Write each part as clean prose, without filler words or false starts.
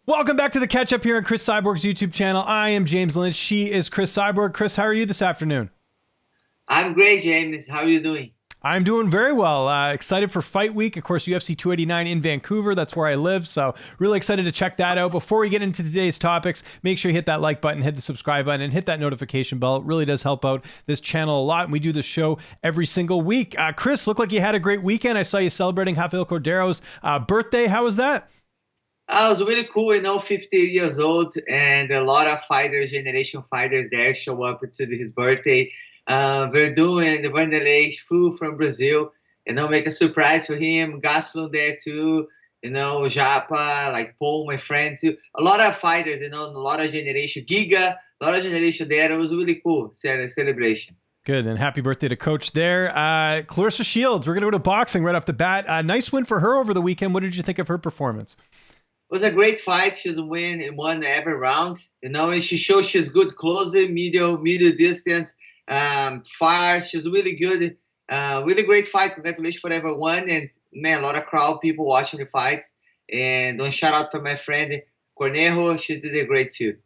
Welcome back to the catch up here on Cris Cyborg's YouTube channel. I am James Lynch. She is Cris Cyborg. Cris, how are you this afternoon? I'm great, James. How are you doing? I'm doing very well. Excited for fight week. Of course, UFC 289 in Vancouver. That's where I live. So really excited to check that out. Before we get into today's topics, make sure you hit that like button, hit the subscribe button, and hit that notification bell. It really does help out this channel a lot. And we do the show every single week. Cris, looked like you had a great weekend. I saw you celebrating Rafael Cordeiro's birthday. How was that? It was really cool, 50 years old, and a lot of fighters, generation fighters there show up to his birthday. Verdun and the Beneil flew from Brazil, make a surprise for him. Gas flew there too, Japa, like Paul, my friend too. A lot of fighters, a lot of generation. Giga, a lot of generation there. It was really cool celebration. Good, and happy birthday to Coach there. Claressa Shields, we're going to go to boxing right off the bat. Nice win for her over the weekend. What did you think of her performance? It was a great fight. She won every round. And she showed she's good closer, middle distance, far. She's really good. Really great fight. Congratulations for everyone. And man, a lot of crowd people watching the fights. And one shout out for my friend Cornejo. She did a great too.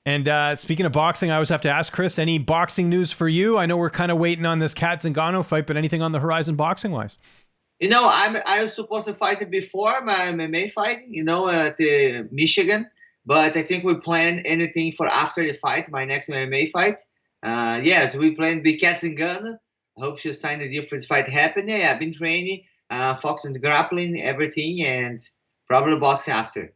And speaking of boxing, I always have to ask Cris, any boxing news for you? I know we're kind of waiting on this Cat Zingano fight, but anything on the horizon boxing wise? I was supposed to fight it before my MMA fight, at the Michigan, but I think we plan anything for after the fight, my next MMA fight. Yes, we plan the Cat Zingano. I hope she'll sign the deal for this fight happening. I've been training, focusing on grappling, everything, and probably boxing after.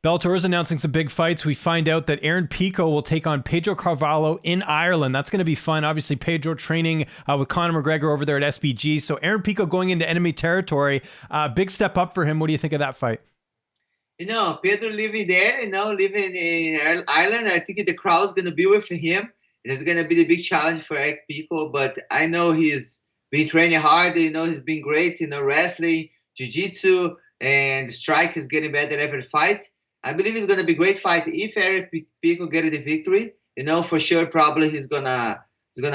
Bellator is announcing some big fights. We find out that Pico will take on Pedro Carvalho in Ireland. That's going to be fun. Obviously, Pedro training with Conor McGregor over there at SBG. So Pico going into enemy territory. Big step up for him. What do you think of that fight? Pedro living there, living in Ireland. I think the crowd's going to be with him. It's going to be the big challenge for Pico. But I know he's been training hard. He's been great, wrestling, jiu-jitsu, and strike is getting better every fight. I believe it's going to be a great fight. If Pico get the victory, for sure, probably he's gonna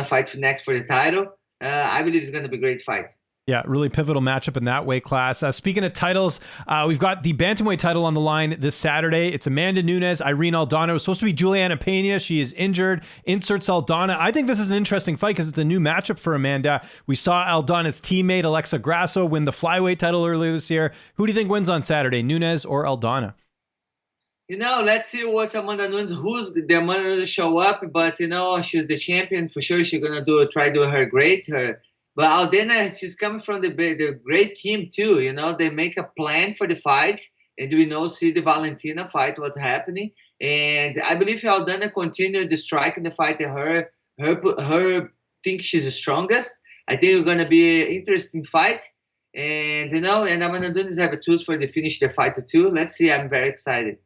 fight next for the title. I believe it's going to be a great fight. Yeah, really pivotal matchup in that weight class. Speaking of titles, we've got the bantamweight title on the line this Saturday. It's Amanda Nunes, Irene Aldana. It was supposed to be Juliana Pena. She is injured. Inserts Aldana. I think this is an interesting fight because it's a new matchup for Amanda. We saw Aldana's teammate, Alexa Grasso, win the flyweight title earlier this year. Who do you think wins on Saturday, Nunes or Aldana? Let's see what Amanda Nunes, who's the Amanda Nunes show up, but she's the champion for sure. She's gonna try to do her great. But Aldana, she's coming from the great team too. They make a plan for the fight, and we see the Valentina fight what's happening. And I believe Aldana continue the strike in the fight. Her think she's the strongest. I think it's gonna be an interesting fight. And and Amanda Nunes have a tools for to finish the fight too. Let's see. I'm very excited.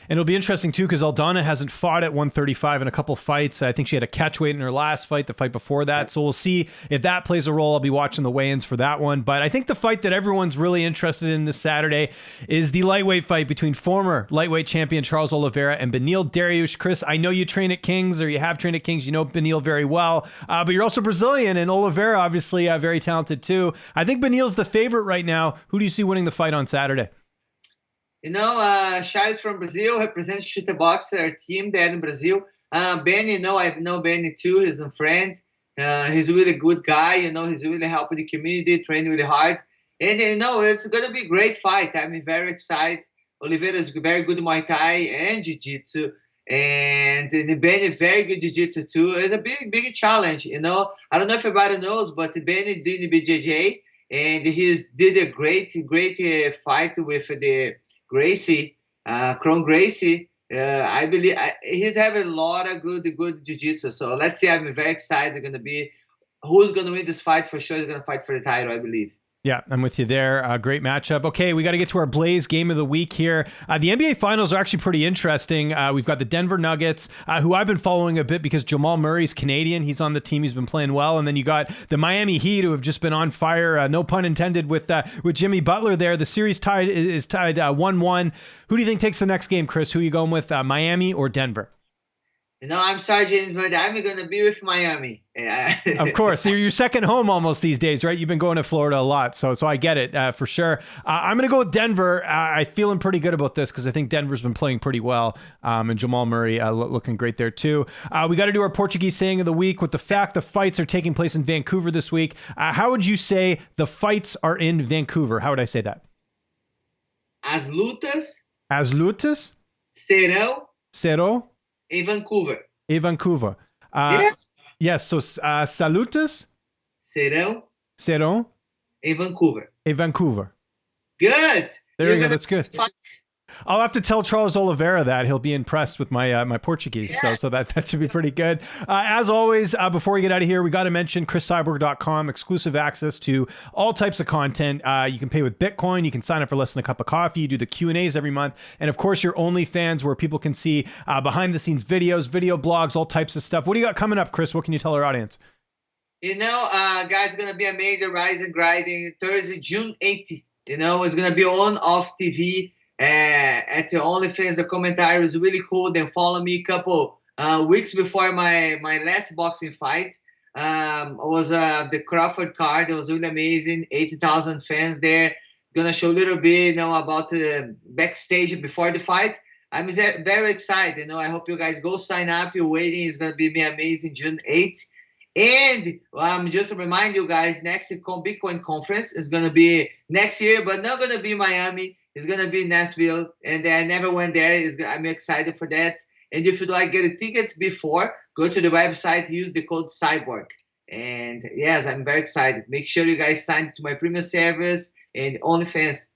And it'll be interesting, too, because Aldana hasn't fought at 135 in a couple fights. I think she had a catchweight in her last fight, the fight before that. So we'll see if that plays a role. I'll be watching the weigh-ins for that one. But I think the fight that everyone's really interested in this Saturday is the lightweight fight between former lightweight champion Charles Oliveira and Beneil Dariush. Cris, I know you train at Kings, or you have trained at Kings. You know Beneil very well. But you're also Brazilian, and Oliveira, obviously, very talented, too. I think Beneil's the favorite right now. Who do you see winning the fight on Saturday? Charles from Brazil represents Chute Boxer team there in Brazil. Benny, I know Benny too. He's a friend. He's a really good guy. He's really helping the community, training really hard. And it's going to be a great fight. I'm very excited. Oliveira is very good Muay Thai and Jiu-Jitsu. And Benny, very good Jiu-Jitsu too. It's a big challenge. I don't know if everybody knows, but Benny did BJJ. And he's did a great fight with the Gracie, Cron Gracie. I believe he's having a lot of good jiu-jitsu. So let's see. I'm very excited. Going to be who's going to win this fight for sure. Is going to fight for the title, I believe. Yeah, I'm with you there. Great matchup. Okay, we got to get to our Blaze game of the week here. The NBA Finals are actually pretty interesting. We've got the Denver Nuggets, who I've been following a bit because Jamal Murray's Canadian. He's on the team. He's been playing well. And then you got the Miami Heat, who have just been on fire. No pun intended with Jimmy Butler there. The series is tied 1-1. Who do you think takes the next game, Cris? Who are you going with, Miami or Denver? I'm sorry, James, but I'm gonna be with Miami. Of course, you're second home almost these days, right? You've been going to Florida a lot, so I get it for sure. I'm going to go with Denver. I'm feeling pretty good about this because I think Denver's been playing pretty well, and Jamal Murray looking great there too. We got to do our Portuguese saying of the week with the fact the fights are taking place in Vancouver this week. How would you say the fights are in Vancouver? How would I say that? As lutas serão em Vancouver. em Vancouver. Yes. Yes, so salutas serão em Vancouver. em Vancouver. Good. There you go. That's good. I'll have to tell Charles Oliveira that. He'll be impressed with my my Portuguese. Yeah. So that should be pretty good. As always, before we get out of here, we got to mention CrisCyborg.com, exclusive access to all types of content. You can pay with Bitcoin. You can sign up for less than a cup of coffee. You do the Q&As every month. And of course, your OnlyFans where people can see behind the scenes videos, video blogs, all types of stuff. What do you got coming up, Chris? What can you tell our audience? Guys, it's going to be amazing. Rise and Grinding Thursday, June 8th. It's going to be on off TV. At the OnlyFans, the commentary was really cool. Then follow me a couple weeks before my last boxing fight. It was the Crawford card. It was really amazing. 80,000 fans there. Gonna show a little bit, about the backstage before the fight. I'm very excited. I hope you guys go sign up. You're waiting. It's gonna be amazing. June 8th. And just to remind you guys, next Bitcoin Conference is gonna be next year, but not gonna be Miami. It's going to be in Nashville, and I never went there. I'm excited for that. And if you'd like to get tickets before, go to the website, use the code Cyborg. And yes, I'm very excited. Make sure you guys sign to my premium service and OnlyFans.